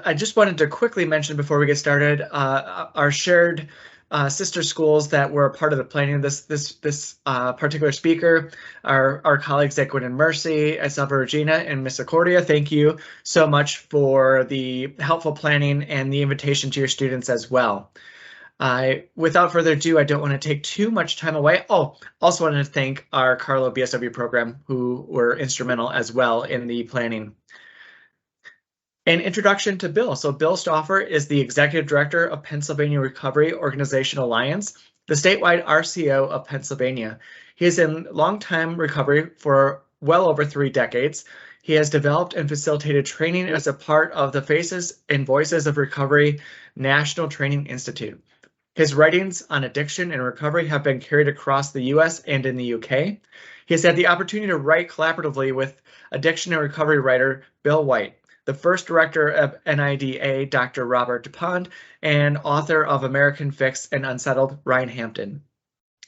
I just wanted to quickly mention before we get started, our shared sister schools that were a part of the planning of this particular speaker, our colleagues at Gwyn and Mercy, at Stauffer Regina, and Misericordia. Thank you so much for the helpful planning and the invitation to your students as well. Without further ado, I don't want to take too much time away. Oh, also wanted to thank our Carlo BSW program, who were instrumental as well in the planning. An introduction to Bill. So Bill Stauffer is the Executive Director of Pennsylvania Recovery Organization Alliance, the statewide RCO of Pennsylvania. He is in long-time recovery for well over 3 decades. He has developed and facilitated training as a part of the Faces and Voices of Recovery National Training Institute. His writings on addiction and recovery have been carried across the US and in the UK. He has had the opportunity to write collaboratively with addiction and recovery writer Bill White, the first director of NIDA, Dr. Robert DuPont, and author of American Fix and Unsettled, Ryan Hampton.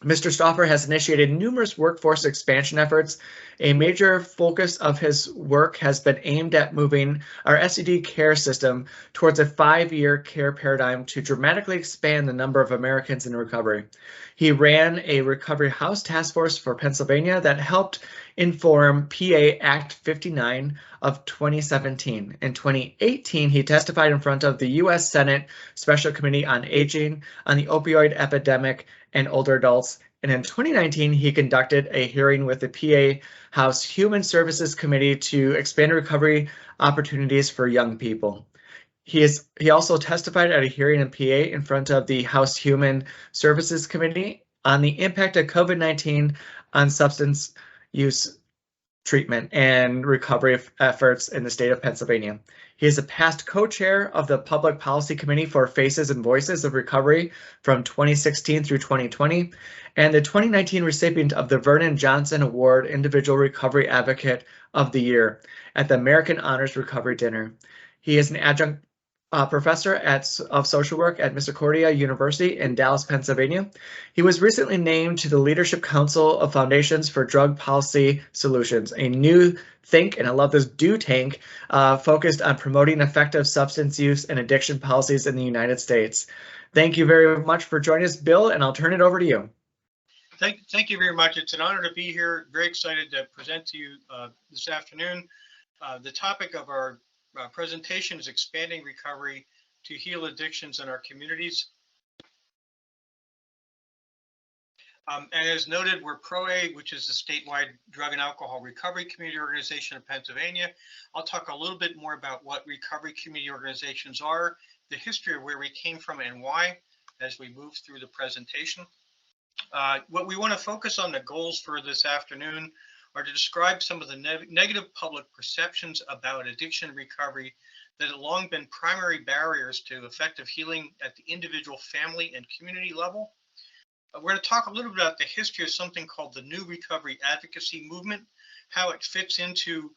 Mr. Stauffer has initiated numerous workforce expansion efforts. A major focus of his work has been aimed at moving our SED care system towards a 5-year care paradigm to dramatically expand the number of Americans in recovery. He ran a recovery house task force for Pennsylvania that helped inform PA Act 59 of 2017. In 2018, he testified in front of the U.S. Senate Special Committee on Aging on the opioid epidemic and older adults. And in 2019, he conducted a hearing with the PA House Human Services Committee to expand recovery opportunities for young people. He also testified at a hearing in PA in front of the House Human Services Committee on the impact of COVID-19 on substance use treatment and recovery efforts in the state of Pennsylvania. He is a past co-chair of the Public Policy Committee for Faces and Voices of Recovery from 2016 through 2020, and the 2019 recipient of the Vernon Johnson Award Individual Recovery Advocate of the Year at the American Honors Recovery Dinner. He is an adjunct professor of social work at Misericordia University in Dallas, Pennsylvania. He was recently named to the Leadership Council of Foundations for Drug Policy Solutions, a new think, and I love this, do tank, focused on promoting effective substance use and addiction policies in the United States. Thank you very much for joining us, Bill, and I'll turn it over to you. Thank you very much. It's an honor to be here. Very excited to present to you this afternoon. The topic of our presentation is expanding recovery to heal addictions in our communities. And as noted, we're PROA, which is the statewide drug and alcohol recovery community organization of Pennsylvania. I'll talk a little bit more about what recovery community organizations are, the history of where we came from and why, as we move through the presentation. What we want to focus on, the goals for this afternoon, are to describe some of the negative public perceptions about addiction recovery that have long been primary barriers to effective healing at the individual, family, and community level. We're going to talk a little bit about the history of something called the New Recovery Advocacy Movement, how it fits into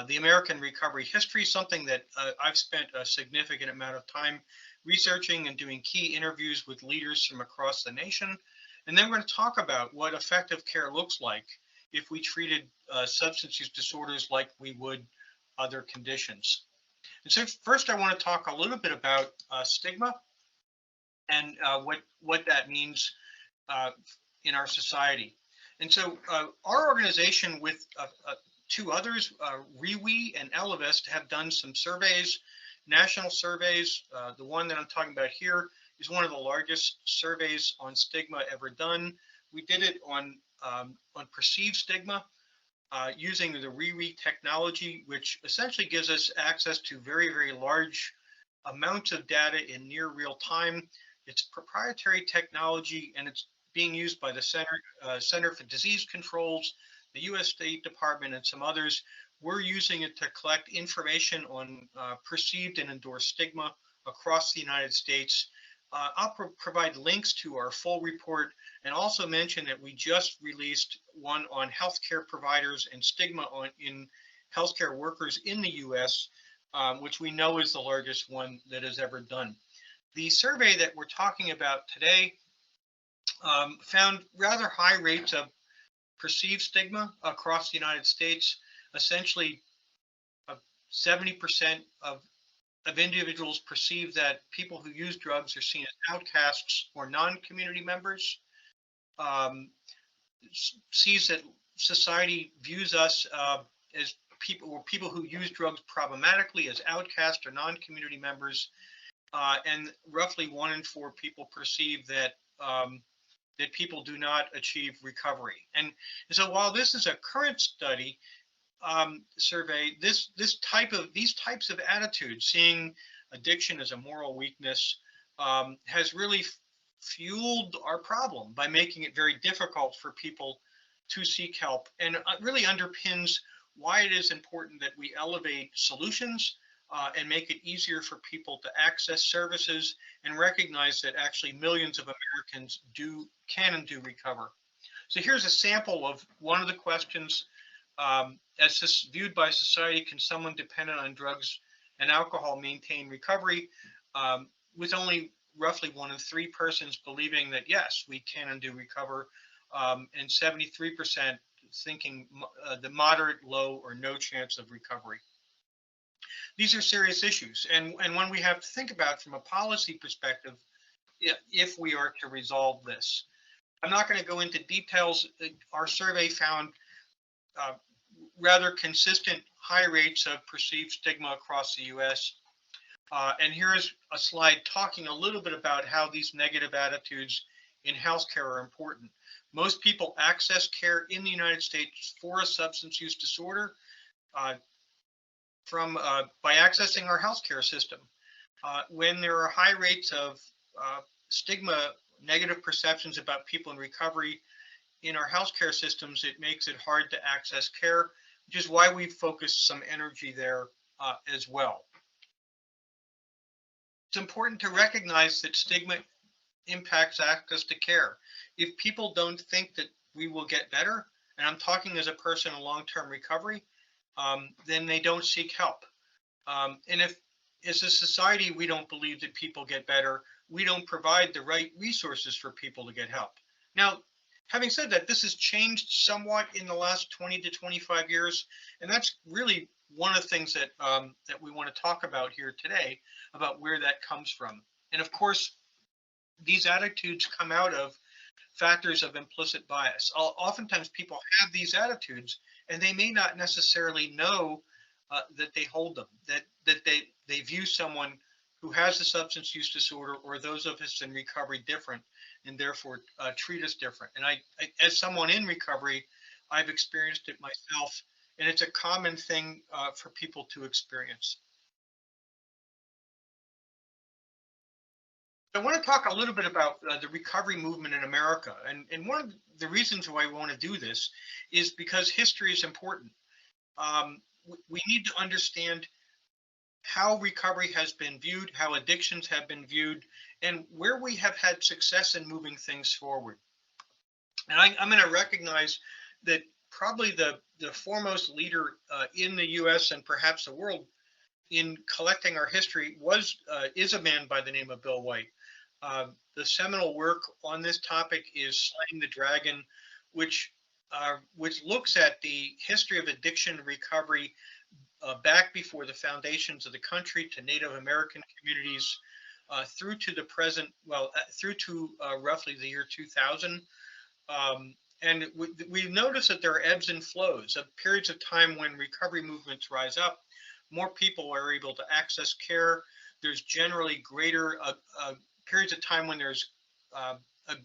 the American recovery history, something that I've spent a significant amount of time researching and doing key interviews with leaders from across the nation. And then we're going to talk about what effective care looks like if we treated substance use disorders like we would other conditions. And so first I want to talk a little bit about stigma and what that means in our society. And so our organization with 2 others, REWE and Elevest, have done some surveys, national surveys. The one that I'm talking about here is one of the largest surveys on stigma ever done. We did it on perceived stigma using the REWE technology, which essentially gives us access to very, very large amounts of data in near real time. It's proprietary technology, and it's being used by the Center for Disease Control's, the U.S. State Department, and some others. We're using it to collect information on perceived and endorsed stigma across the United States. I'll provide links to our full report and also mention that we just released one on healthcare providers and stigma in healthcare workers in the U.S., which we know is the largest one that is ever done. The survey that we're talking about today found rather high rates of perceived stigma across the United States. Essentially, 70% of of individuals perceive that people who use drugs are seen as outcasts or non-community members. Um, Sees that society views us as people who use drugs problematically as outcasts or non-community members, and roughly 1 in 4 people perceive that that people do not achieve recovery. And so, while this is a current study survey, these types of attitudes, seeing addiction as a moral weakness, has really fueled our problem by making it very difficult for people to seek help, and really underpins why it is important that we elevate solutions and make it easier for people to access services and recognize that actually millions of Americans can and do recover. So here's a sample of one of the questions. As this viewed by society, can someone dependent on drugs and alcohol maintain recovery? With only roughly 1 in 3 persons believing that yes, we can and do recover, and 73% thinking the moderate, low, or no chance of recovery. These are serious issues, and one we have to think about from a policy perspective if we are to resolve this. I'm not going to go into details. Our survey found rather consistent high rates of perceived stigma across the US. And here's a slide talking a little bit about how these negative attitudes in healthcare are important. Most people access care in the United States for a substance use disorder by accessing our healthcare system. When there are high rates of stigma, negative perceptions about people in recovery in our healthcare systems, it makes it hard to access care, which is why we focused some energy there as well. It's important to recognize that stigma impacts access to care. If people don't think that we will get better, and I'm talking as a person in long-term recovery, then they don't seek help. And if as a society we don't believe that people get better, we don't provide the right resources for people to get help. Now, having said that, this has changed somewhat in the last 20 to 25 years, and that's really one of the things that that we want to talk about here today, about where that comes from. And of course, these attitudes come out of factors of implicit bias. Oftentimes, people have these attitudes, and they may not necessarily know that they hold them. That they view someone who has a substance use disorder or those of us in recovery different, and therefore treat us different. And I, as someone in recovery, I've experienced it myself, and it's a common thing for people to experience. I want to talk a little bit about the recovery movement in America. And one of the reasons why we want to do this is because history is important. We need to understand how recovery has been viewed, how addictions have been viewed, and where we have had success in moving things forward. And I'm going to recognize that probably the foremost leader in the US and perhaps the world in collecting our history is a man by the name of Bill White. The seminal work on this topic is Slaying the Dragon, which looks at the history of addiction recovery back before the foundations of the country to Native American communities through to the present, through to roughly the year 2000. And we notice that there are ebbs and flows of periods of time when recovery movements rise up. More people are able to access care. There's generally greater periods of time when there's a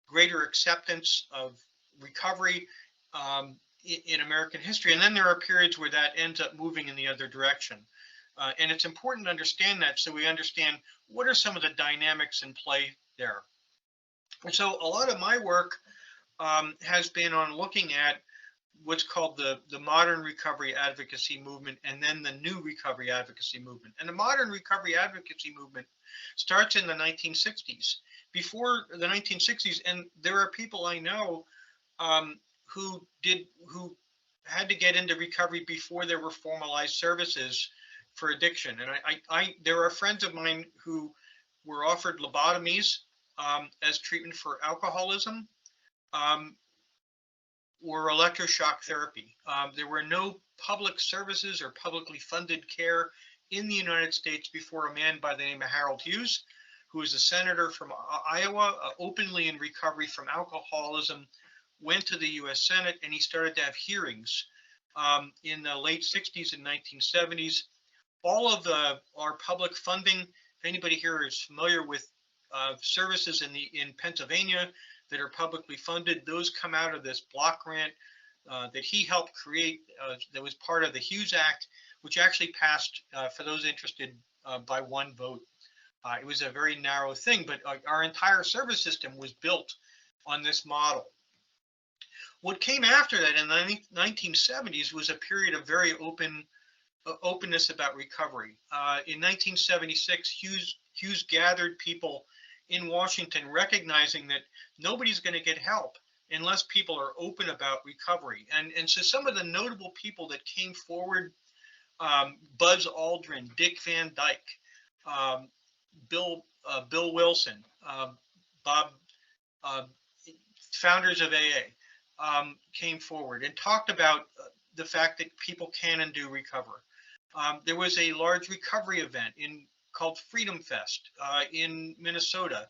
greater acceptance of recovery in American history. And then there are periods where that ends up moving in the other direction. And it's important to understand that so we understand what are some of the dynamics in play there. And so a lot of my work has been on looking at what's called the modern recovery advocacy movement and then the new recovery advocacy movement. And the modern recovery advocacy movement starts in the 1960s. Before the 1960s, and there are people I know who had to get into recovery before there were formalized services for addiction. And there are friends of mine who were offered lobotomies as treatment for alcoholism. Or electroshock therapy. There were no public services or publicly funded care in the United States before a man by the name of Harold Hughes, who was a senator from Iowa, openly in recovery from alcoholism, went to the U.S. Senate, and he started to have hearings in the late 60s and 1970s. All of our public funding, if anybody here is familiar with services in Pennsylvania that are publicly funded, those come out of this block grant that he helped create, that was part of the Hughes Act, which actually passed, for those interested, by one vote. It was a very narrow thing, but our entire service system was built on this model. What came after that in the 1970s was a period of very openness about recovery. In 1976, Hughes gathered people in Washington, recognizing that nobody's going to get help unless people are open about recovery. And so some of the notable people that came forward, Buzz Aldrin, Dick Van Dyke, Bill Wilson, Bob, founders of AA, came forward and talked about the fact that people can and do recover. There was a large recovery event called Freedom Fest in Minnesota.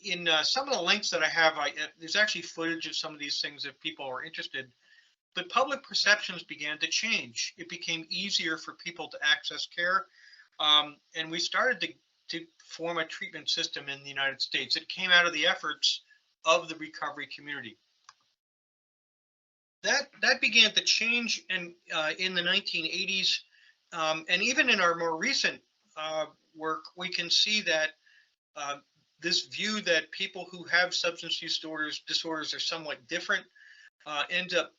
In some of the links that I have, there's actually footage of some of these things if people are interested. But public perceptions began to change. It became easier for people to access care, and we started to form a treatment system in the United States. It came out of the efforts of the recovery community. That began to change in the 1980s, and even in our more recent work, we can see that this view that people who have substance use disorders are somewhat different ends up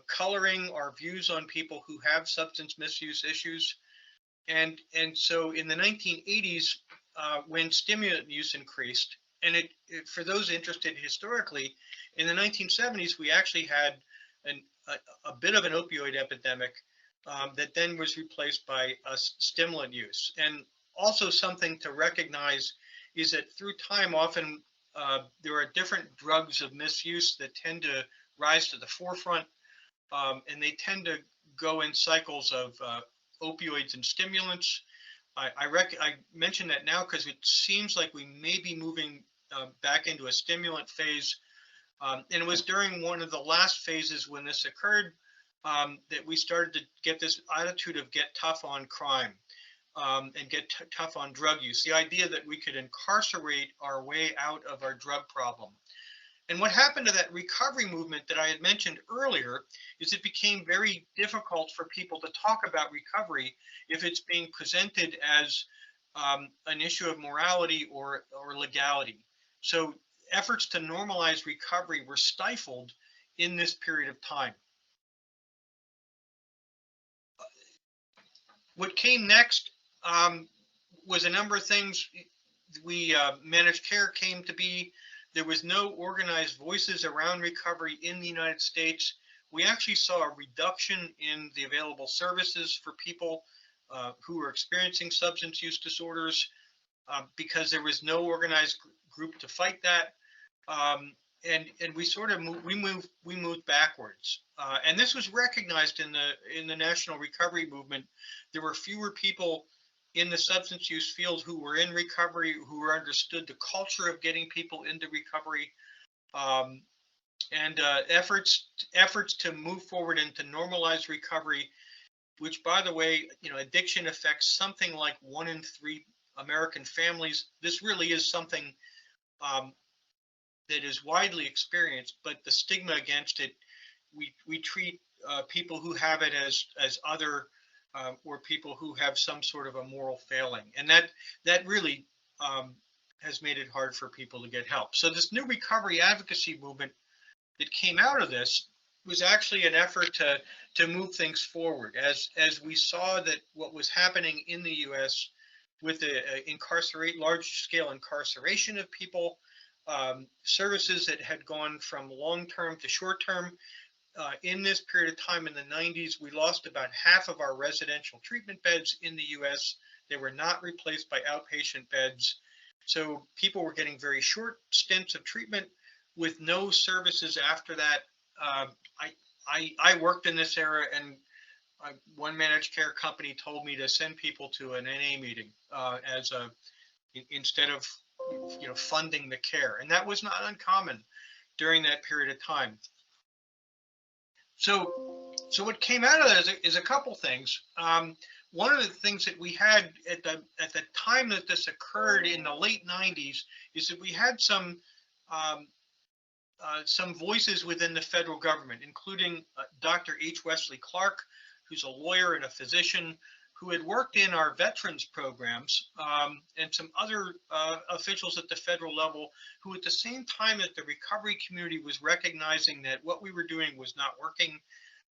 coloring our views on people who have substance misuse issues. And so in the 1980s, when stimulant use increased, and for those interested historically, in the 1970s, we actually had a bit of an opioid epidemic that then was replaced by stimulant use. And also something to recognize is that through time, often there are different drugs of misuse that tend to rise to the forefront, and they tend to go in cycles of opioids and stimulants. I mention that now because it seems like we may be moving back into a stimulant phase. And it was during one of the last phases when this occurred that we started to get this attitude of get tough on crime and get tough on drug use. The idea that we could incarcerate our way out of our drug problem. And what happened to that recovery movement that I had mentioned earlier is it became very difficult for people to talk about recovery if it's being presented as an issue of morality or legality. So efforts to normalize recovery were stifled in this period of time. What came next was a number of things. Managed care came to be. There was no organized voices around recovery in the United States. We actually saw a reduction in the available services for people who were experiencing substance use disorders because there was no organized group to fight that. And we sort of moved backwards. And this was recognized in the national recovery movement. There were fewer people in the substance use field who were in recovery, who were understood the culture of getting people into recovery, and efforts to move forward and to normalize recovery, which, by the way, addiction affects something like 1 in 3 American families. This really is something that is widely experienced, but the stigma against it, we treat people who have it as other, or people who have some sort of a moral failing, and that really has made it hard for people to get help. So this new recovery advocacy movement that came out of this was actually an effort to move things forward, as we saw that what was happening in the U.S. with the large-scale incarceration of people, services that had gone from long-term to short-term. In this period of time in the 90s, we lost about half of our residential treatment beds in the US. They were not replaced by outpatient beds. So people were getting very short stints of treatment with no services after that. I worked in this era, and one managed care company told me to send people to an NA meeting instead of funding the care, and that was not uncommon during that period of time. So what came out of that is a couple things. One of the things that we had at the time that this occurred in the late 90s is that we had some voices within the federal government, including Dr. H. Wesley Clark, who's a lawyer and a physician who had worked in our veterans programs, and some other officials at the federal level who, at the same time that the recovery community was recognizing that what we were doing was not working,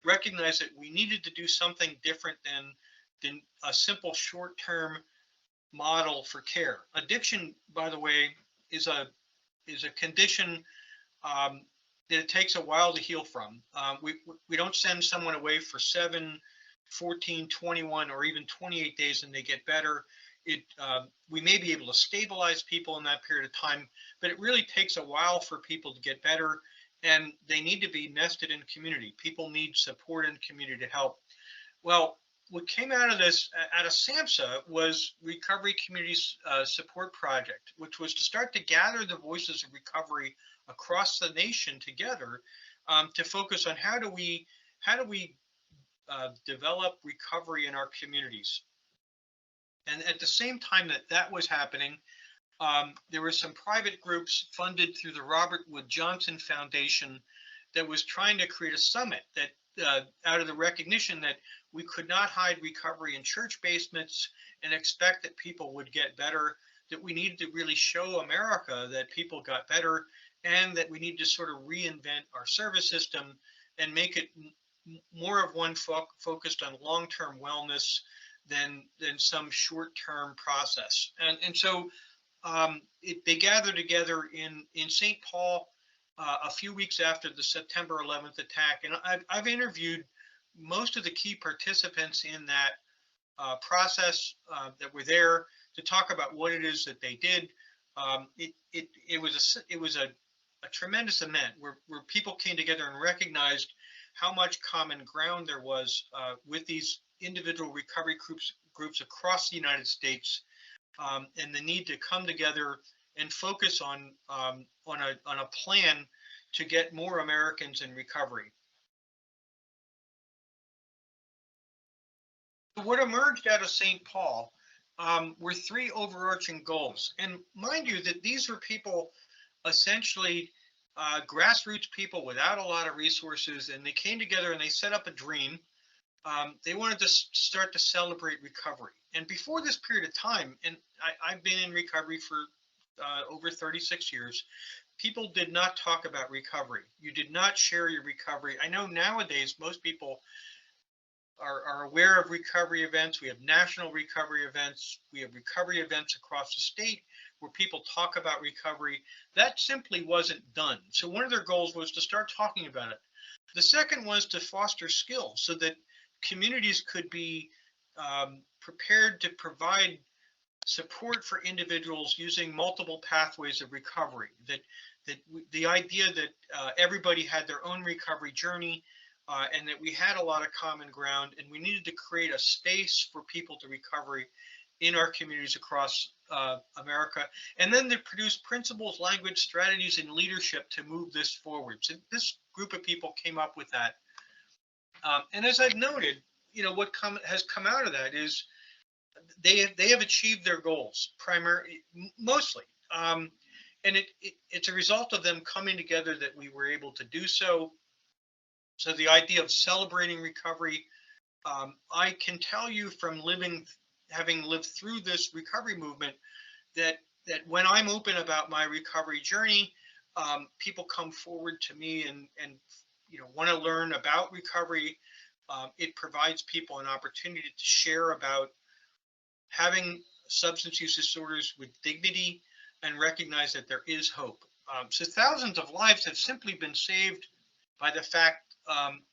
recognized that we needed to do something different than a simple short-term model for care. Addiction, by the way, is a condition that it takes a while to heal from. We don't send someone away for 7, 14, 21, or even 28 days and they get better. We may be able to stabilize people in that period of time, but it really takes a while for people to get better, and they need to be nested in community. People need support in community to help. Well, what came out of this, out of SAMHSA, was Recovery Community Support Project, which was to start to gather the voices of recovery across the nation together to focus on how do we develop recovery in our communities. And at the same time that was happening, there were some private groups funded through the Robert Wood Johnson Foundation that was trying to create a summit that out of the recognition that we could not hide recovery in church basements and expect that people would get better, that we needed to really show America that people got better, and that we need to sort of reinvent our service system and make it more of one focused on long-term wellness than some short-term process. And so they gathered together in St. Paul a few weeks after the September 11th attack. And I've interviewed most of the key participants in that process that were there to talk about what it is that they did. It was a tremendous event where people came together and recognized how much common ground there was with these individual recovery groups across the United States, and the need to come together and focus on a plan to get more Americans in recovery. What emerged out of St. Paul were 3 overarching goals. And mind you that these were people, essentially grassroots people without a lot of resources, and they came together and they set up a dream. They wanted to start to celebrate recovery. And before this period of time, and I've been in recovery for over 36 years, people did not talk about recovery. You did not share your recovery. I know nowadays most people are aware of recovery events. We have national recovery events. We have recovery events across the state where people talk about recovery. That simply wasn't done. So one of their goals was to start talking about it. The second was to foster skills so that communities could be prepared to provide support for individuals using multiple pathways of recovery. That the idea that everybody had their own recovery journey, and that we had a lot of common ground, and we needed to create a space for people to recovery in our communities across America, and then to produce principles, language, strategies, and leadership to move this forward. So this group of people came up with that. And as I've noted, what has come out of that is they have achieved their goals mostly. And it's a result of them coming together that we were able to do so. So the idea of celebrating recovery, I can tell you from having lived through this recovery movement, that when I'm open about my recovery journey, people come forward to me and want to learn about recovery. It provides people an opportunity to share about having substance use disorders with dignity and recognize that there is hope. So thousands of lives have simply been saved by the fact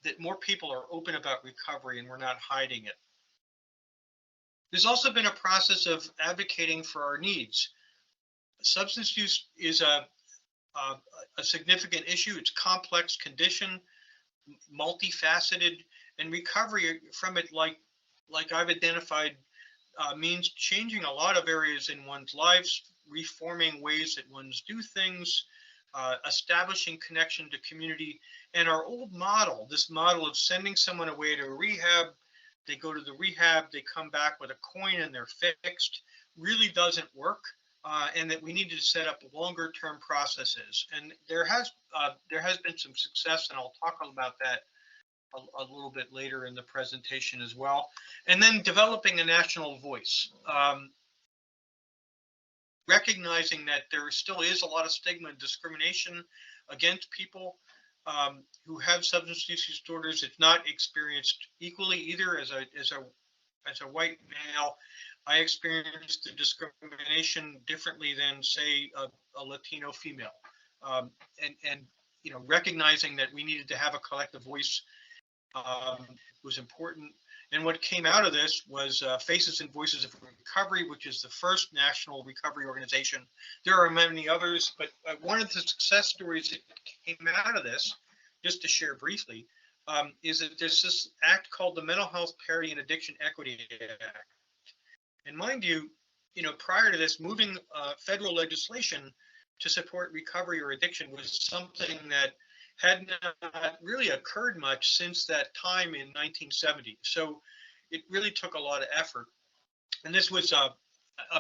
that more people are open about recovery and we're not hiding it. There's also been a process of advocating for our needs. Substance use is a significant issue. It's a complex condition, multifaceted, And recovery from it, like I've identified, means changing a lot of areas in one's lives, reforming ways that ones do things, establishing connection to community. And our old model, this model of sending someone away to a rehab, they go to the rehab, they come back with a coin and they're fixed, really doesn't work. And that we need to set up longer term processes. And there has been some success, and I'll talk about that a little bit later in the presentation as well. And then developing a national voice, recognizing that there still is a lot of stigma and discrimination against people who have substance use disorders. It's not experienced equally either. As a white male, I experienced the discrimination differently than, say, a Latino female. And recognizing that we needed to have a collective voice was important. And what came out of this was Faces and Voices of Recovery, which is the first national recovery organization. There are many others, but one of the success stories that came out of this, just to share briefly, is that there's this act called the Mental Health Parity and Addiction Equity Act. And mind you, prior to this, moving federal legislation to support recovery or addiction was something that had not really occurred much since that time in 1970. So it really took a lot of effort. And this was a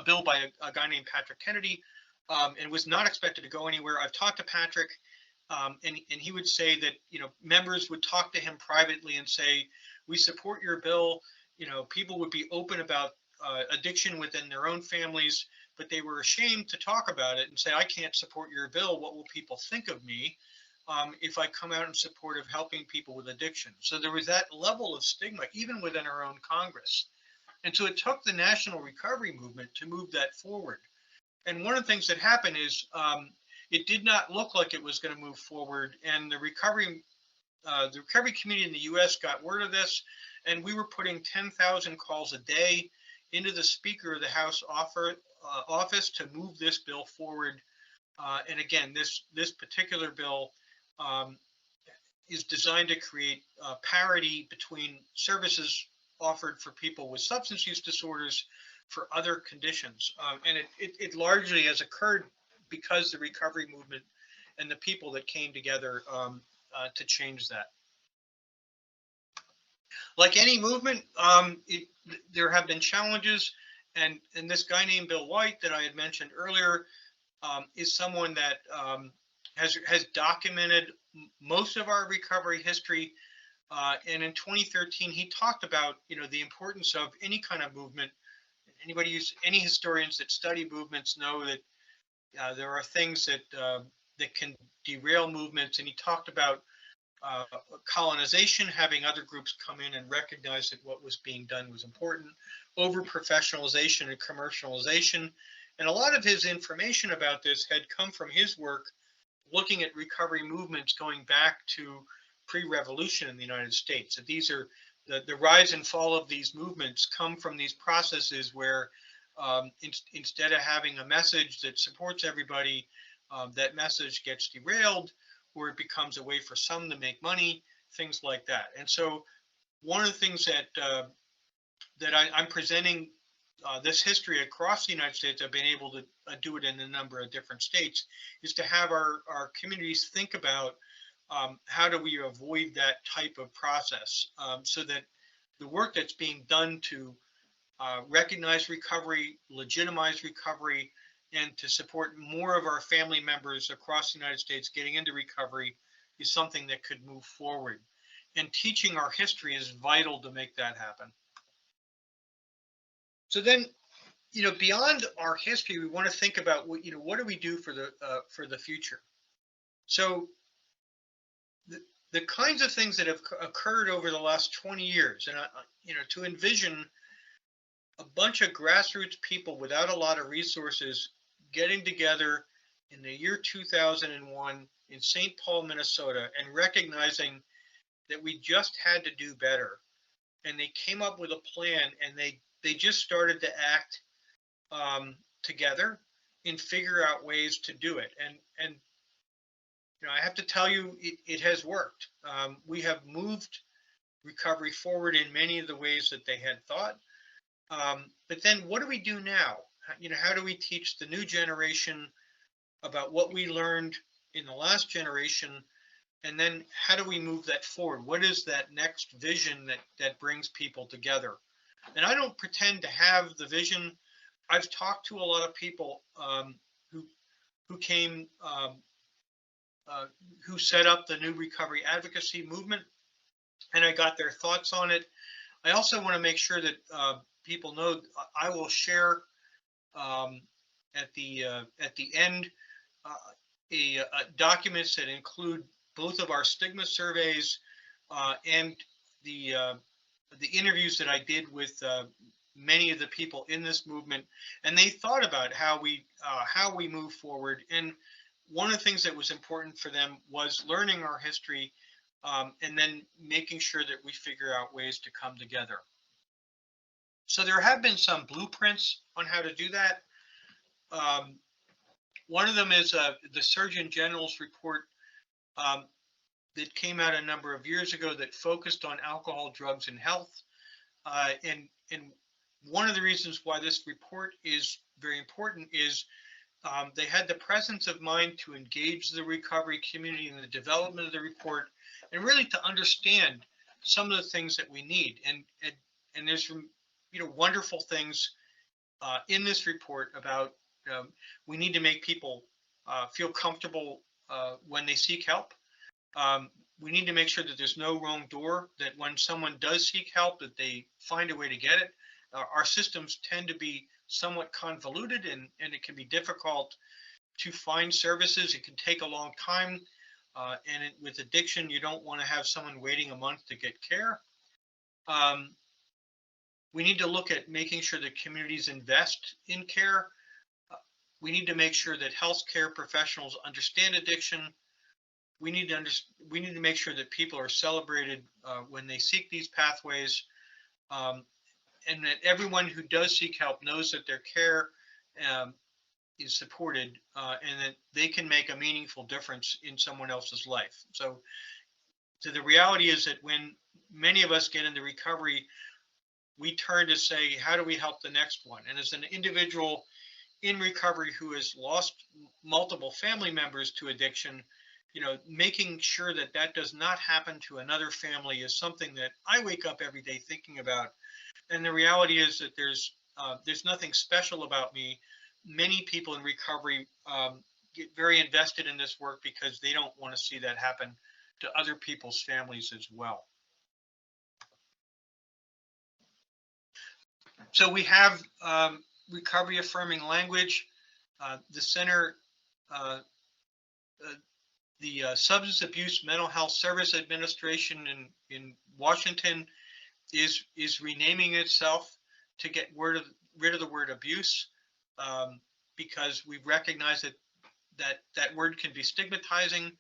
bill by a guy named Patrick Kennedy, and was not expected to go anywhere. I've talked to Patrick, and he would say that members would talk to him privately and say, "We support your bill." People would be open about addiction within their own families, but they were ashamed to talk about it and say, "I can't support your bill. What will people think of me if I come out in support of helping people with addiction?" So there was that level of stigma, even within our own Congress. And so it took the national recovery movement to move that forward. And one of the things that happened is it did not look like it was going to move forward. And the recovery community in the U.S. got word of this, and we were putting 10,000 calls a day into the Speaker of the House office to move this bill forward. And again, this particular bill is designed to create parity between services offered for people with substance use disorders for other conditions. And it largely has occurred because the recovery movement and the people that came together to change that. Like any movement, there have been challenges, and this guy named Bill White that I had mentioned earlier is someone that has documented most of our recovery history. And in 2013, he talked about the importance of any kind of movement. Any historians that study movements know that there are things that can derail movements, and he talked about colonization, having other groups come in and recognize that what was being done was important, over professionalization and commercialization. And a lot of his information about this had come from his work looking at recovery movements going back to pre-revolution in the United States. That these are the rise and fall of these movements come from these processes where instead of having a message that supports everybody, that message gets derailed, or it becomes a way for some to make money, things like that. And so one of the things that I'm presenting this history across the United States, I've been able to do it in a number of different states, is to have our communities think about how do we avoid that type of process, so that the work that's being done to recognize recovery, legitimize recovery, and to support more of our family members across the United States getting into recovery is something that could move forward. And teaching our history is vital to make that happen. So then, beyond our history, we want to think about what do we do for the future. So the kinds of things that have occurred over the last 20 years, and to envision a bunch of grassroots people without a lot of resources getting together in the year 2001 in St. Paul, Minnesota, and recognizing that we just had to do better. And they came up with a plan, and they just started to act together and figure out ways to do it. And I have to tell you, it has worked. We have moved recovery forward in many of the ways that they had thought. But then what do we do now? How do we teach the new generation about what we learned in the last generation? And then how do we move that forward? What is that next vision that brings people together? And I don't pretend to have the vision. I've talked to a lot of people who came, who set up the new recovery advocacy movement, and I got their thoughts on it. I also want to make sure that people know I will share um, at the end documents that include both of our stigma surveys and the interviews that I did with many of the people in this movement, and they thought about how we move forward. And one of the things that was important for them was learning our history, and then making sure that we figure out ways to come together. So there have been some blueprints on how to do that. One of them is the Surgeon General's report um, that came out a number of years ago that focused on alcohol, drugs, and health. And one of the reasons why this report is very important is they had the presence of mind to engage the recovery community in the development of the report, and really to understand some of the things that we need. And there's wonderful things in this report about we need to make people feel comfortable when they seek help. We need to make sure that there's no wrong door, that when someone does seek help, that they find a way to get it. Our systems tend to be somewhat convoluted, and it can be difficult to find services. It can take a long time. With addiction, you don't want to have someone waiting a month to get care. We need to look at making sure that communities invest in care. We need to make sure that healthcare professionals understand addiction. We need to make sure that people are celebrated when they seek these pathways, and that everyone who does seek help knows that their care is supported, and that they can make a meaningful difference in someone else's life. So the reality is that when many of us get into recovery, we turn to say, how do we help the next one? And as an individual in recovery who has lost multiple family members to addiction, making sure that that does not happen to another family is something that I wake up every day thinking about. And the reality is that there's nothing special about me. Many people in recovery get very invested in this work because they don't want to see that happen to other people's families as well. So we have recovery affirming language. The center, the Substance Abuse Mental Health Service Administration in Washington is renaming itself to get rid of the word abuse, because we recognize that word can be stigmatizing.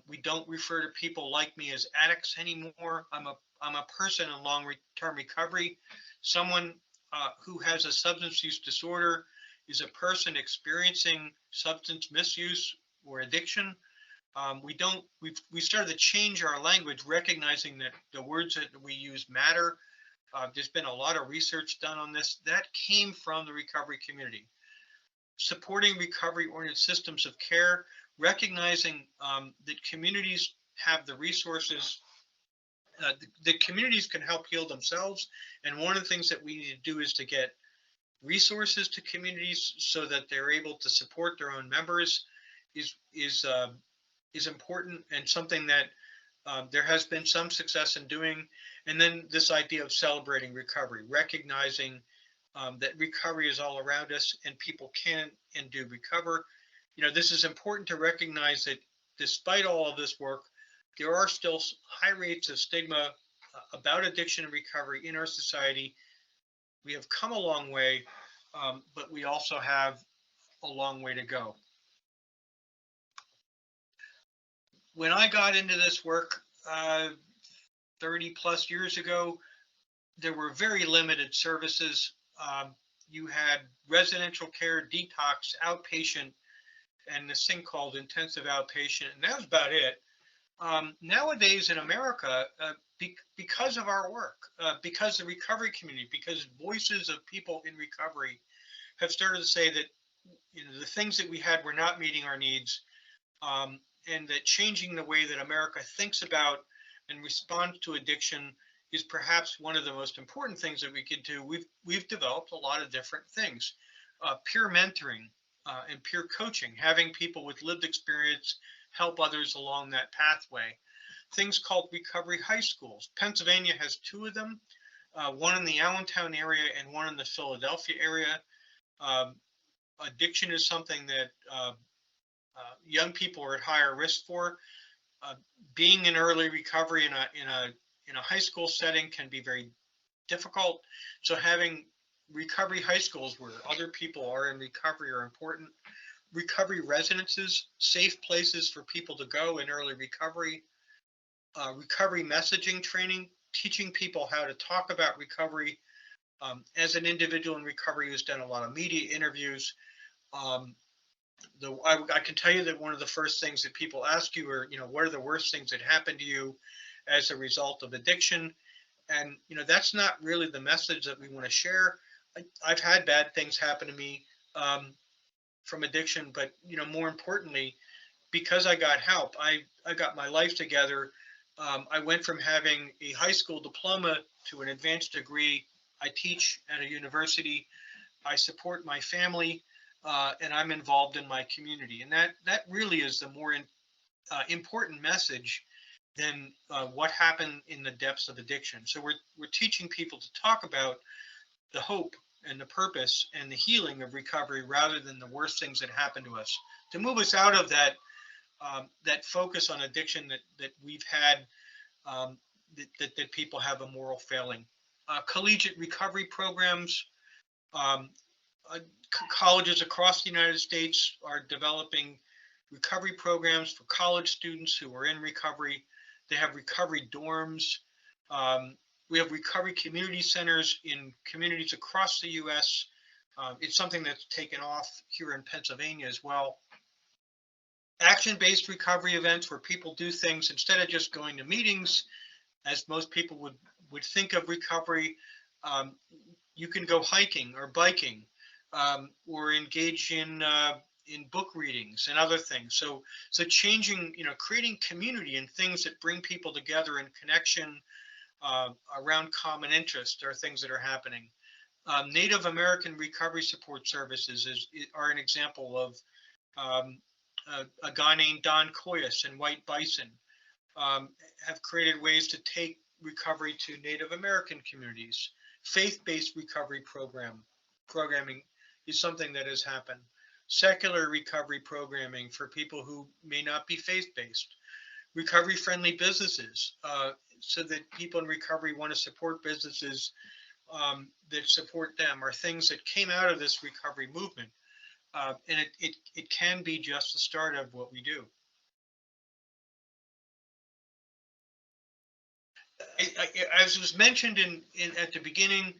We don't refer to people like me as addicts anymore. I'm a person in long-term recovery. Someone who has a substance use disorder is a person experiencing substance misuse or addiction. We started to change our language, recognizing that the words that we use matter. There's been a lot of research done on this. That came from the recovery community. Supporting recovery-oriented systems of care, recognizing that communities have the resources. The communities can help heal themselves, and one of the things that we need to do is to get resources to communities so that they're able to support their own members is important, and something that there has been some success in doing. And then this idea of celebrating recovery, recognizing that recovery is all around us and people can and do recover. This is important to recognize that despite all of this work, there are still high rates of stigma about addiction and recovery in our society. We have come a long way, but we also have a long way to go. When I got into this work 30 plus years ago, there were very limited services. You had residential care, detox, outpatient, and this thing called intensive outpatient, and that was about it. Nowadays in America, because of our work, because the recovery community, because voices of people in recovery have started to say that the things that we had were not meeting our needs, and that changing the way that America thinks about and responds to addiction is perhaps one of the most important things that we could do. We've developed a lot of different things, peer mentoring and peer coaching, having people with lived experience help others along that pathway. Things called recovery high schools. Pennsylvania has two of them, one in the Allentown area and one in the Philadelphia area. Um, Addiction is something that young people are at higher risk for. Uh, Being in early recovery in a high school setting can be very difficult. So having recovery high schools where other people are in recovery are important. Recovery residences, safe places for people to go in early recovery. Recovery messaging training, teaching people how to talk about recovery. As an individual in recovery who's done a lot of media interviews, um, I can tell you that one of the first things that people ask you are, what are the worst things that happened to you as a result of addiction? And, that's not really the message that we want to share. I've had bad things happen to me from addiction, but, more importantly, because I got help, I got my life together. I went from having a high school diploma to an advanced degree. I teach at a university. I support my family, and I'm involved in my community. And that really is the more important message than what happened in the depths of addiction. So we're teaching people to talk about the hope and the purpose and the healing of recovery rather than the worst things that happen to us, to move us out of that focus on addiction that we've had, that people have a moral failing. Collegiate recovery programs. Um, Colleges across the United States are developing recovery programs for college students who are in recovery. They have recovery dorms. We have recovery community centers in communities across the U.S. It's something that's taken off here in Pennsylvania as well. Action-based recovery events where people do things instead of just going to meetings, as most people would think of recovery. You can go hiking or biking, or engage in book readings and other things. So changing, creating community and things that bring people together in connection around common interest are things that are happening. Native American recovery support services are an example of a guy named Don Coyas and White Bison have created ways to take recovery to Native American communities. Faith-based recovery programming is something that has happened. Secular recovery programming for people who may not be faith-based. Recovery-friendly businesses, so that people in recovery want to support businesses that support them, are things that came out of this recovery movement. And it can be just the start of what we do. As was mentioned at the beginning,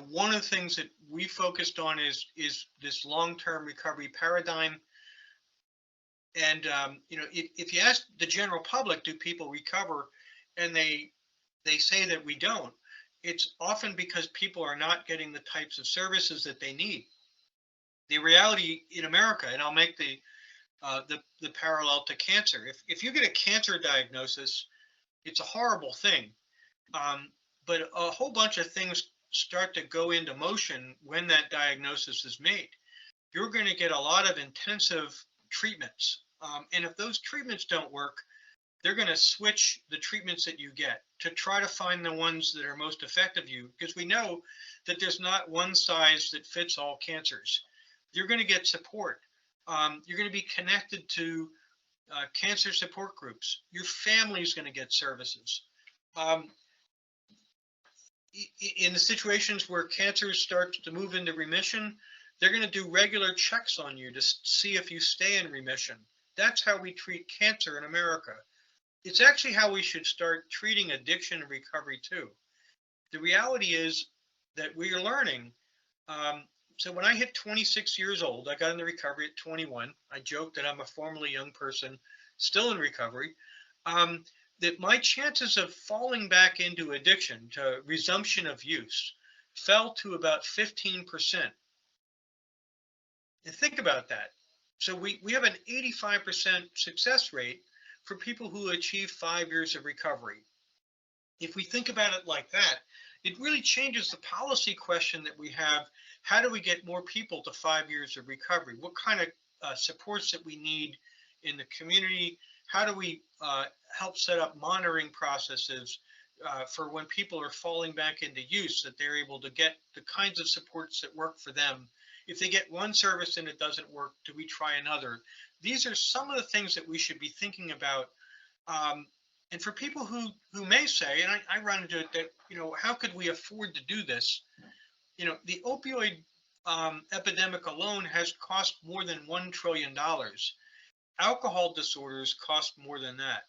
one of the things that we focused on is this long-term recovery paradigm. And if you ask the general public, do people recover, and they say that we don't, it's often because people are not getting the types of services that they need. The reality in America, and I'll make the parallel to cancer. If you get a cancer diagnosis, it's a horrible thing. But a whole bunch of things start to go into motion when that diagnosis is made. You're going to get a lot of intensive treatments. And if those treatments don't work, they're going to switch the treatments that you get to try to find the ones that are most effective for you, because we know that there's not one size that fits all cancers. You're going to get support. You're going to be connected to cancer support groups. Your family is going to get services. In the situations where cancer starts to move into remission, they're going to do regular checks on you to see if you stay in remission. That's how we treat cancer in America. It's actually how we should start treating addiction and recovery too. The reality is that we are learning. So when I hit 26 years old, I got into recovery at 21. I joke that I'm a formerly young person still in recovery. that my chances of falling back into addiction, to resumption of use, fell to about 15%. And think about that. So we have an 85% success rate for people who achieve 5 years of recovery. If we think about it like that, it really changes the policy question that we have. How do we get more people to 5 years of recovery? What kind of supports that we need in the community? How do we help set up monitoring processes for when people are falling back into use, that they're able to get the kinds of supports that work for them? If they get one service and it doesn't work, do we try another? These are some of the things that we should be thinking about. And for people who may say, and I run into it, that, how could we afford to do this? The opioid epidemic alone has cost more than $1 trillion. Alcohol disorders cost more than that.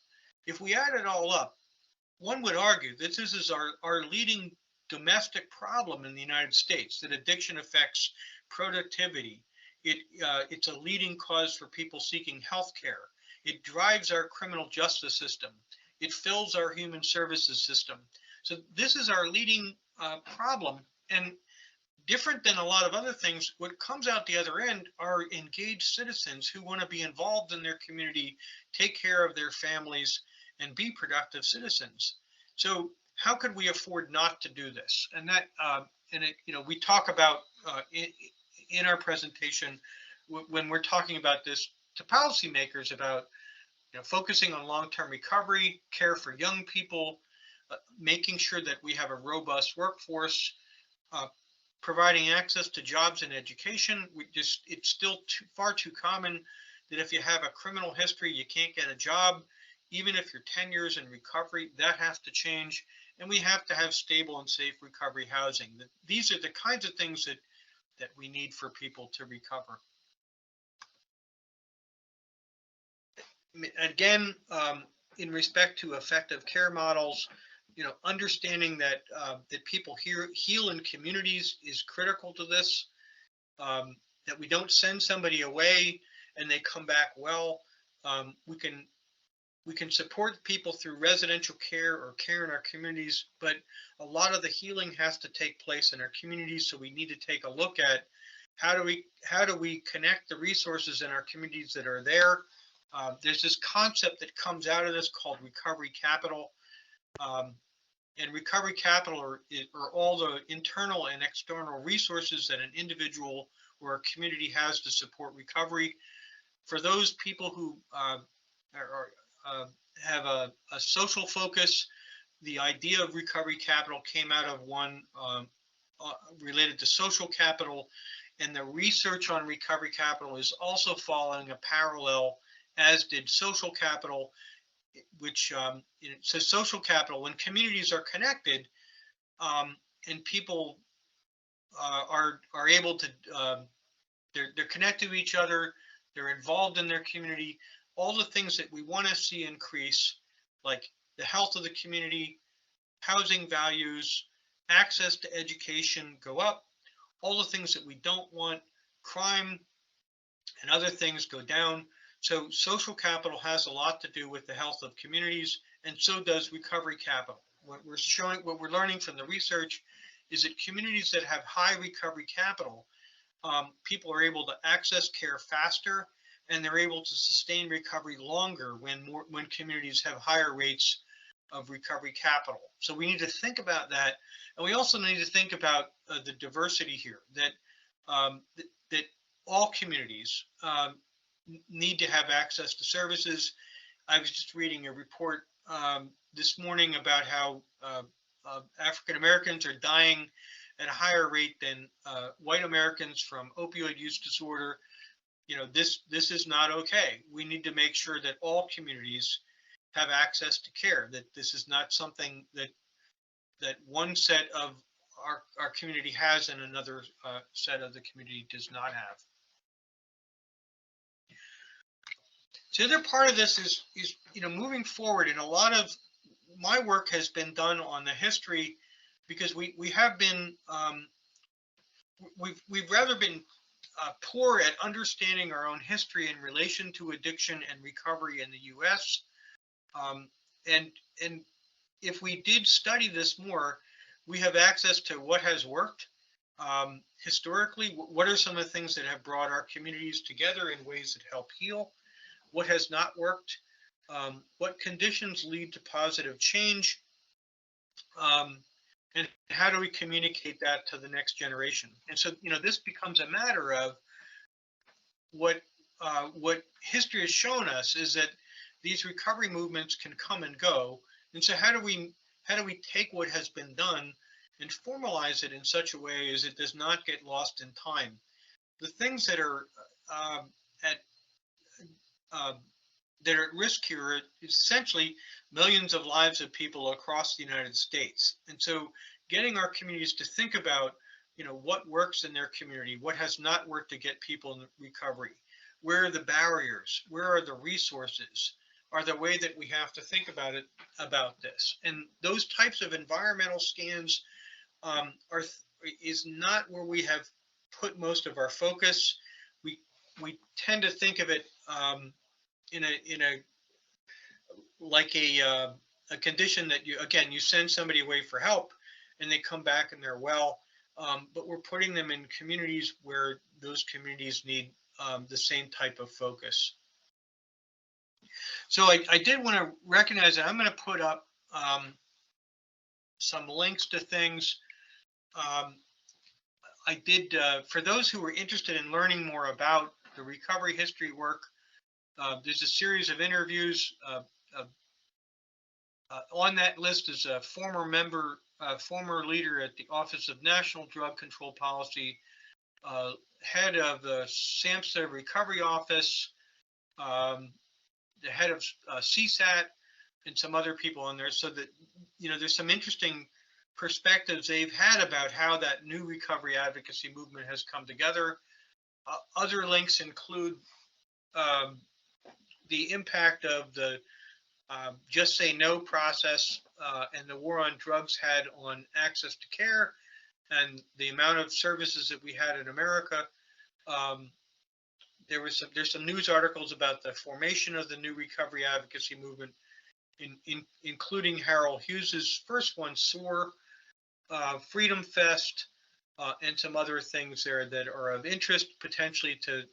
If we add it all up, one would argue that this is our leading domestic problem in the United States, that addiction affects productivity. It's a leading cause for people seeking health care. It drives our criminal justice system. It fills our human services system. So this is our leading problem. And different than a lot of other things, what comes out the other end are engaged citizens who want to be involved in their community, take care of their families, and be productive citizens. So how could we afford not to do this? And that, we talk about in our presentation, when we're talking about this to policymakers, about focusing on long-term recovery, care for young people, making sure that we have a robust workforce, providing access to jobs and education. It's still far too common that if you have a criminal history, you can't get a job. Even if you're 10 years in recovery, that has to change. And we have to have stable and safe recovery housing. These are the kinds of things that we need for people to recover. Again, in respect to effective care models, understanding that that people heal in communities is critical to this. That we don't send somebody away and they come back well. We can support people through residential care or care in our communities, but a lot of the healing has to take place in our communities. So we need to take a look at how do we connect the resources in our communities that are there. There's this concept that comes out of this called recovery capital. And recovery capital are all the internal and external resources that an individual or a community has to support recovery. For those people who have a social focus, the idea of recovery capital came out of one related to social capital, and the research on recovery capital is also following a parallel, as did social capital, which says social capital, when communities are connected and people are able to, they're connected to each other, they're involved in their community, all the things that we want to see increase, like the health of the community, housing values, access to education go up, all the things that we don't want, crime and other things go down. So social capital has a lot to do with the health of communities, and so does recovery capital. What we're learning from the research is that communities that have high recovery capital, people are able to access care faster, and they're able to sustain recovery longer when communities have higher rates of recovery capital. So we need to think about that, and we also need to think about the diversity here. That that all communities need to have access to services. I was just reading a report this morning about how African Americans are dying at a higher rate than white Americans from opioid use disorder. This is not okay. We need to make sure that all communities have access to care, that this is not something that one set of our community has and another set of the community does not have. So the other part of this is moving forward, and a lot of my work has been done on the history, because we have been we've rather been poor at understanding our own history in relation to addiction and recovery in the U.S. and if we did study this more, we have access to what has worked historically. What are some of the things that have brought our communities together in ways that help heal? What has not worked? What conditions lead to positive change? Um, and how do we communicate that to the next generation? And so, this becomes a matter of what history has shown us is that these recovery movements can come and go. And so how do we take what has been done and formalize it in such a way as it does not get lost in time? The things that are at uh, that are at risk here is essentially millions of lives of people across the United States. And so getting our communities to think about, what works in their community, what has not worked to get people in recovery, where are the barriers, where are the resources, are the way that we have to think about this. And those types of environmental scans is not where we have put most of our focus. We tend to think of it in a like a condition that you send somebody away for help and they come back and they're well, but we're putting them in communities where those communities need the same type of focus. So I did want to recognize that I'm going to put up some links to things. I did, for those who are interested in learning more about the recovery history work, there's a series of interviews. On that list is a former member, former leader at the Office of National Drug Control Policy, head of the SAMHSA Recovery Office, the head of CSAT, and some other people on there, so that there's some interesting perspectives they've had about how that new recovery advocacy movement has come together. Other links include the impact of the Just Say No process and the war on drugs had on access to care and the amount of services that we had in America. There's some news articles about the formation of the new recovery advocacy movement, including Harold Hughes's first one, SOAR, Freedom Fest, and some other things there that are of interest potentially to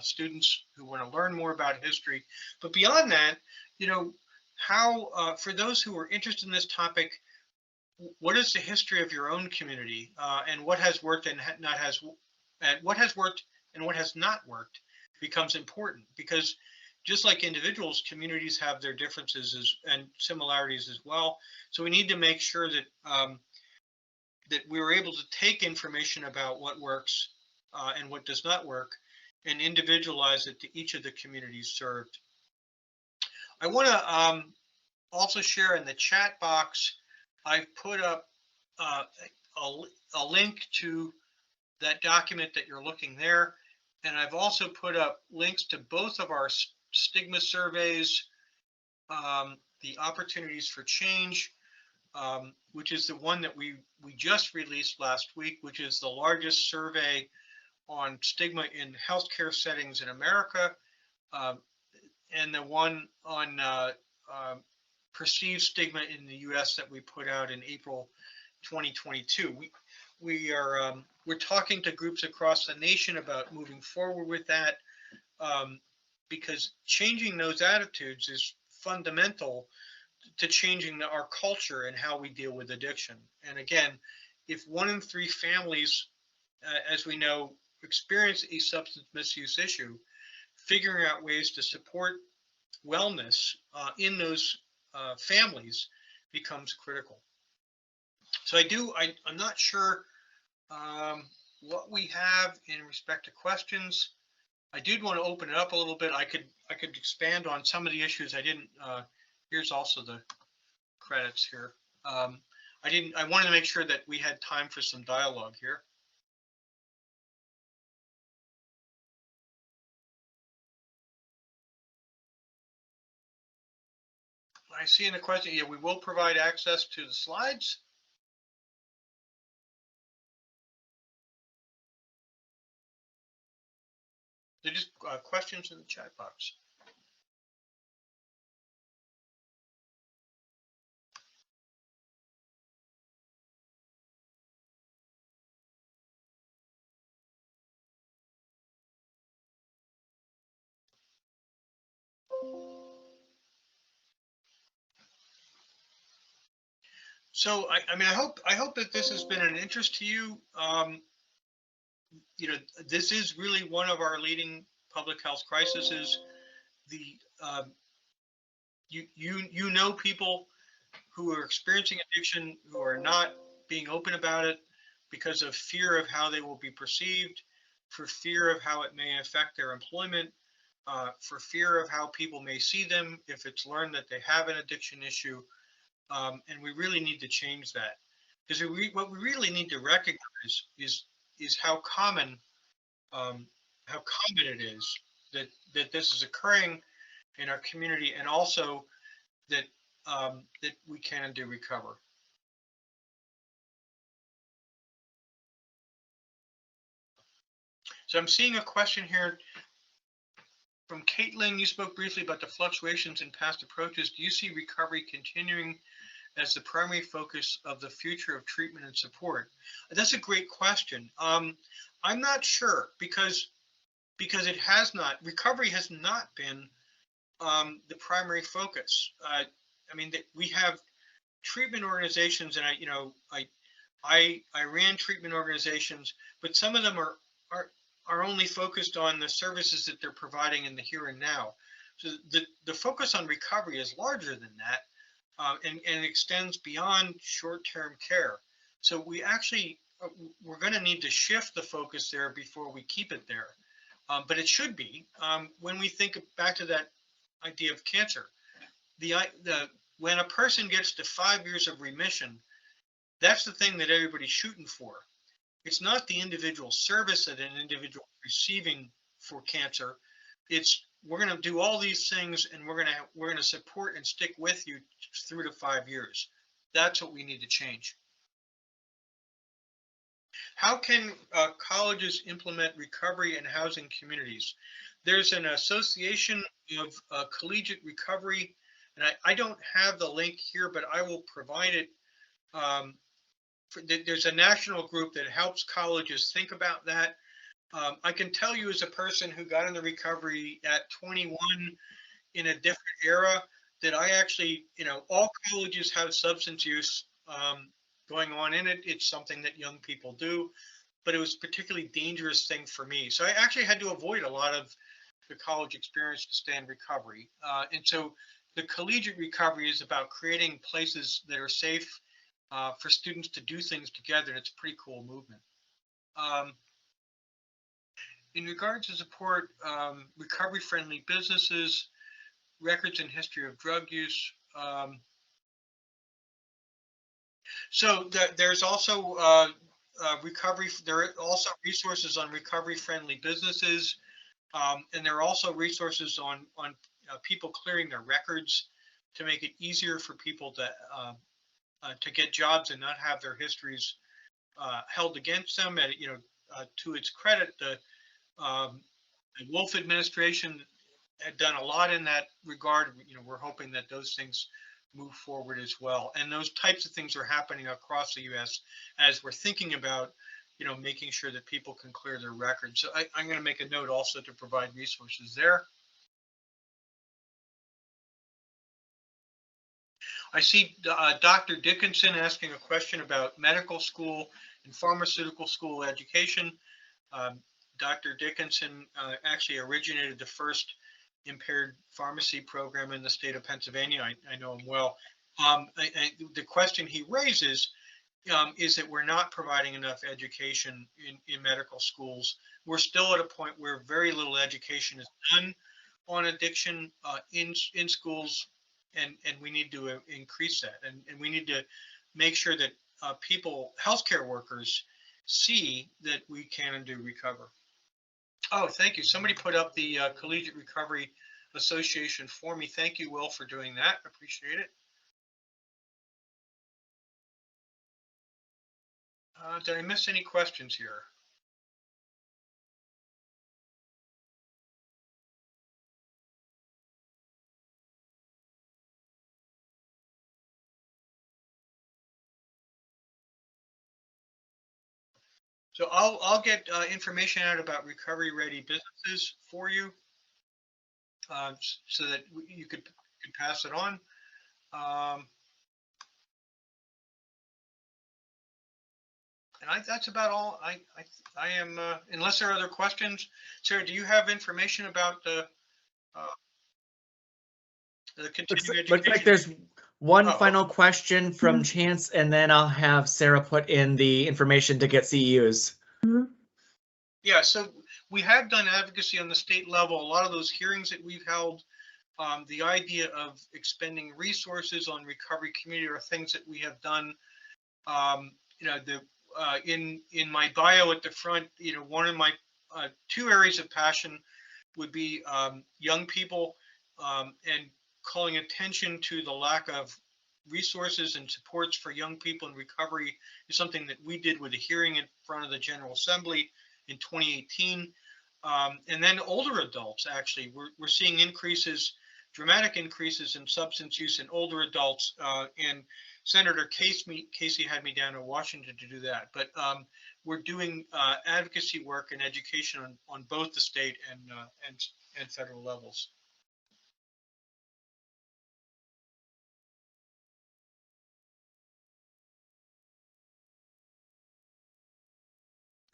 students who want to learn more about history. But beyond that, how for those who are interested in this topic, what is the history of your own community, and what has worked and what has worked and what has not worked becomes important, because just like individuals, communities have their differences and similarities as well. So we need to make sure that that we were able to take information about what works and what does not work and individualize it to each of the communities served. I want to also share in the chat box, I've put up a link to that document that you're looking there. And I've also put up links to both of our stigma surveys, the Opportunities for Change, which is the one that we just released last week, which is the largest survey on stigma in healthcare settings in America, and the one on perceived stigma in the U.S. that we put out in April 2022. We're talking to groups across the nation about moving forward with that, because changing those attitudes is fundamental to changing our culture and how we deal with addiction. And again, if 1 in 3 families, as we know, experience a substance misuse issue, figuring out ways to support wellness in those families becomes critical. So I'm not sure what we have in respect to questions. I did want to open it up a little bit. I could expand on some of the issues. I didn't. Here's also the credits here. I wanted to make sure that we had time for some dialogue here. I see in the question, yeah, we will provide access to the slides. They're just questions in the chat box. So I mean, I hope that this has been an interest to you. You know, this is really one of our leading public health crises. The you know people who are experiencing addiction who are not being open about it because of fear of how they will be perceived, for fear of how it may affect their employment, for fear of how people may see them if it's learned that they have an addiction issue. And we really need to change that, because what we really need to recognize is um, how common it is that this is occurring in our community, and also that that we can and do recover. So I'm seeing a question here from Caitlin. You spoke briefly about the fluctuations in past approaches. Do you see recovery continuing as the primary focus of the future of treatment and support? That's a great question. I'm not sure, because it has not, recovery has not been the primary focus. I mean, we have treatment organizations, and I ran treatment organizations, but some of them are are only focused on the services that they're providing in the here and now. So the focus on recovery is larger than that, and extends beyond short-term care. So we actually we're going to need to shift the focus there before we keep it there. But it should be, when we think back to that idea of cancer. The when a person gets to 5 years of remission, that's the thing that everybody's shooting for. It's not the individual service that an individual is receiving for cancer. It's, we're going to do all these things, and we're going to support and stick with you 3 to 5 years. That's what we need to change. How can colleges implement recovery and housing communities? There's an association of collegiate recovery, and I don't have the link here, but I will provide it. There's a national group that helps colleges think about that. I can tell you, as a person who got into recovery at 21 in a different era, that I actually, all colleges have substance use going on in it. It's something that young people do, but it was a particularly dangerous thing for me. So I actually had to avoid a lot of the college experience to stay in recovery. And so the collegiate recovery is about creating places that are safe for students to do things together. And it's a pretty cool movement. In regards to support recovery-friendly businesses, records and history of drug use. So there's also recovery. There are also resources on recovery-friendly businesses, and there are also resources on people clearing their records to make it easier for people to get jobs and not have their histories held against them. And to its credit, the Wolf administration had done a lot in that regard. We're hoping that those things move forward as well. And those types of things are happening across the U.S. as we're thinking about, making sure that people can clear their records. So I'm going to make a note also to provide resources there. I see Dr. Dickinson asking a question about medical school and pharmaceutical school education. Dr. Dickinson actually originated the first impaired pharmacy program in the state of Pennsylvania. I know him well. The question he raises is that we're not providing enough education in medical schools. We're still at a point where very little education is done on addiction in schools, and we need to increase that. And we need to make sure that healthcare workers, see that we can and do recover. Oh, thank you. Somebody put up the Collegiate Recovery Association for me. Thank you, Will, for doing that. Appreciate it. Did I miss any questions here? So I'll get information out about recovery ready businesses for you. so that you could pass it on. And that's about all. I am, unless there are other questions. Sarah, do you have information about the continuing education? Looks like there's one Oh, final question from Chance, and then I'll have Sarah put in the information to get CEUs. Yeah, so we have done advocacy on the state level. A lot of those hearings that we've held, the idea of expending resources on recovery community are things that we have done. You know, in my bio at the front, you know, one of my 2 areas of passion would be young people, and calling attention to the lack of resources and supports for young people in recovery is something that we did with a hearing in front of the General Assembly in 2018. And then older adults, actually, we're seeing increases, dramatic increases in substance use in older adults, and Senator Casey had me down in Washington to do that. But we're doing advocacy work and education on both the state and federal levels.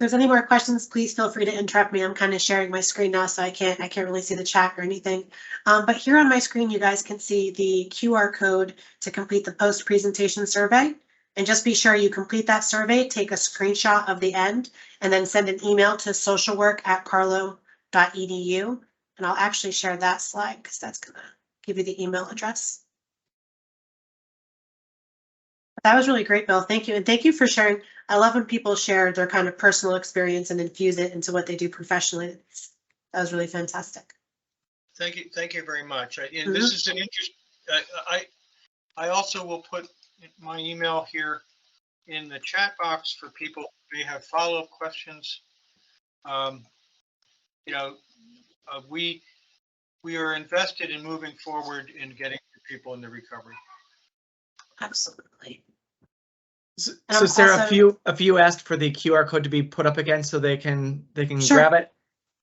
If there's any more questions, please feel free to interrupt me. I'm kind of sharing my screen now, so I can't really see the chat or anything. But here on my screen, you guys can see the QR code to complete the post-presentation survey. And just be sure you complete that survey, take a screenshot of the end, and then send an email to socialwork@carlo.edu. And I'll actually share that slide because that's gonna give you the email address. That was really great, Bill. Thank you. And thank you for sharing. I love when people share their kind of personal experience and infuse it into what they do professionally. That was really fantastic. Thank you. Thank you very much. And this is an interest. I also will put my email here in the chat box for people who may have follow-up questions. You know, we are invested in moving forward in getting people into recovery. Absolutely. So Sarah, also, a few asked for the QR code to be put up again so they can sure. Grab it.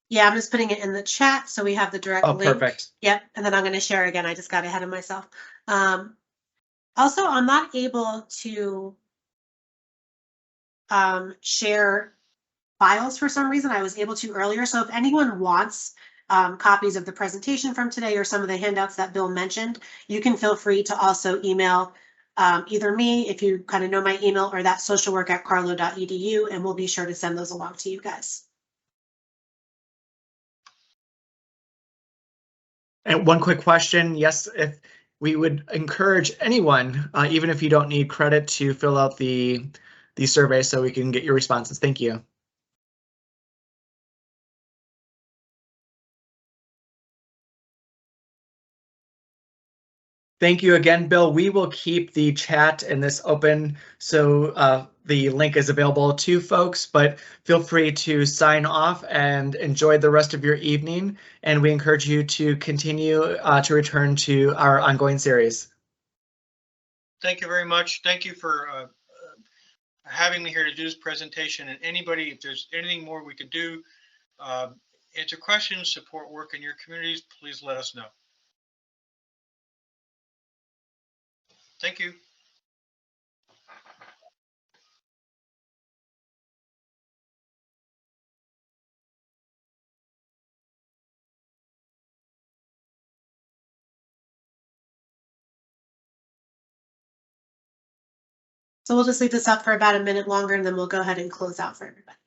Yeah, I'm just putting it in the chat so we have the direct link. Perfect. Yep, and then I'm going to share again. I just got ahead of myself. Also, I'm not able to share files for some reason. I was able to earlier. So if anyone wants copies of the presentation from today or some of the handouts that Bill mentioned, you can feel free to also email either me, if you kind of know my email, or that socialwork@carlo.edu, and we'll be sure to send those along to you guys. And one quick question. Yes, if we would encourage anyone, even if you don't need credit, to fill out the survey so we can get your responses. Thank you. Thank you again, Bill. We will keep the chat and this open so the link is available to folks, but feel free to sign off and enjoy the rest of your evening. And we encourage you to continue to return to our ongoing series. Thank you very much. Thank you for having me here to do this presentation. And anybody, if there's anything more we could do, answer questions, support work in your communities, please let us know. Thank you. So we'll just leave this up for about a minute longer and then we'll go ahead and close out for everybody.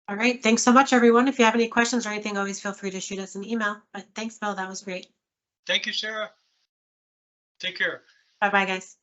All right, thanks so much, everyone. If you have any questions or anything, always feel free to shoot us an email. But thanks, Bill. That was great. Thank you, Sarah. Take care. Bye-bye, guys.